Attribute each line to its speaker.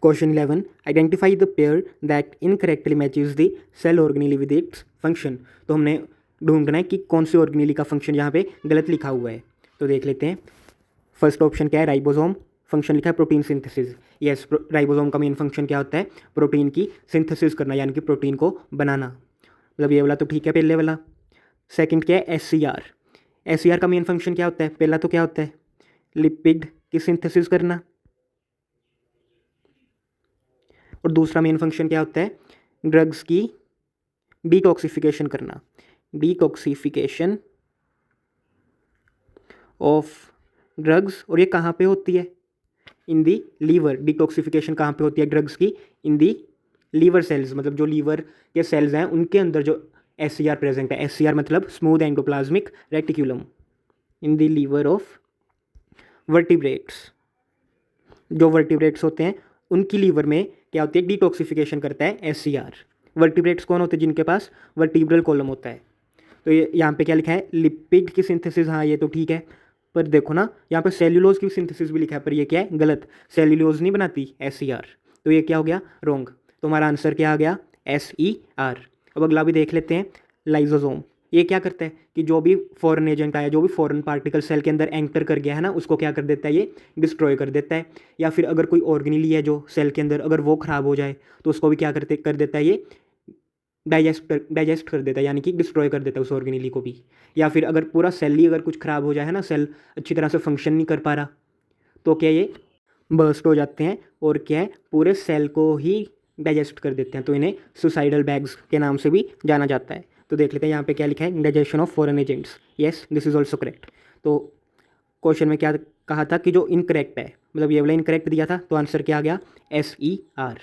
Speaker 1: Question 11, identify the pair that incorrectly matches the cell organelle with its function. तो हमने ढूंढना है कि कौन सी ऑर्गेनेली का फंक्शन यहाँ पे गलत लिखा हुआ है। तो देख लेते हैं। फर्स्ट ऑप्शन क्या है, राइबोसोम, फंक्शन लिखा है प्रोटीन सिंथेसिस। यस, राइबोसोम का मेन फंक्शन क्या होता है, प्रोटीन की सिंथेसिस करना, यानी कि प्रोटीन को बनाना। मतलब ये वाला तो ठीक है, पहले वाला। सेकंड क्या है, एससीआर। एससीआर का मेन फंक्शन क्या होता है, पहला तो क्या होता है, लिपिड की सिंथेसिस करना, और दूसरा मेन फंक्शन क्या होता है, ड्रग्स की डिटॉक्सिफिकेशन करना, डिटॉक्सिफिकेशन ऑफ ड्रग्स। और ये कहाँ पे होती है, इन दी लीवर। डिटॉक्सिफिकेशन कहाँ पे होती है ड्रग्स की, इन दी लीवर सेल्स, मतलब जो लीवर के सेल्स हैं उनके अंदर जो एससीआर प्रेजेंट है। एससीआर मतलब smooth endoplasmic reticulum, in the liver of vertebrates. जो वर्टिब्रेट्स होते हैं उनकी लीवर में क्या होती है, डिटॉक्सिफिकेशन करता है एससीआर। वर्टिब्रेट्स कौन होते हैं, जिनके पास वर्टिब्रल कॉलम होता है। तो ये यहाँ पे क्या लिखा है, लिपिड की सिंथेसिस, हाँ ये तो ठीक है, पर देखो ना यहाँ पे सेल्यूलोज की सिंथेसिस भी लिखा है, पर ये क्या है, गलत। सेल्यूलोज नहीं बनाती एससीआर, तो ये क्या हो गया, रॉन्ग। तो हमारा आंसर क्या आ गया, एसईआर। अब अगला भी देख लेते हैं, लाइजोसोम। ये क्या करता है कि जो भी फॉरेन एजेंट आया, जो भी फॉरेन पार्टिकल सेल के अंदर एंटर कर गया है ना, उसको क्या कर देता है, ये डिस्ट्रॉय कर देता है। या फिर अगर कोई ऑर्गेनेली है जो सेल के अंदर, अगर वो खराब हो जाए तो उसको भी क्या कर देता है, ये डाइजेस्ट कर देता है, यानी कि डिस्ट्रॉय कर देता है उस ऑर्गेनेली को भी। या फिर अगर पूरा सेल ही अगर कुछ खराब हो जाए है ना, सेल अच्छी तरह से फंक्शन नहीं कर पा रहा, तो क्या ये बर्स्ट हो जाते हैं और क्या है, पूरे सेल को ही डाइजेस्ट कर देते हैं। तो इन्हें सुसाइडल बैग्स के नाम से भी जाना जाता है। तो देख लेते हैं यहाँ पे क्या लिखा है, digestion of foreign agents. Yes, this is also correct. तो क्वेश्चन में क्या कहा था कि जो इनकरेक्ट है, मतलब ये वाला इनकरेक्ट दिया था, तो आंसर क्या आ गया, एसईआर।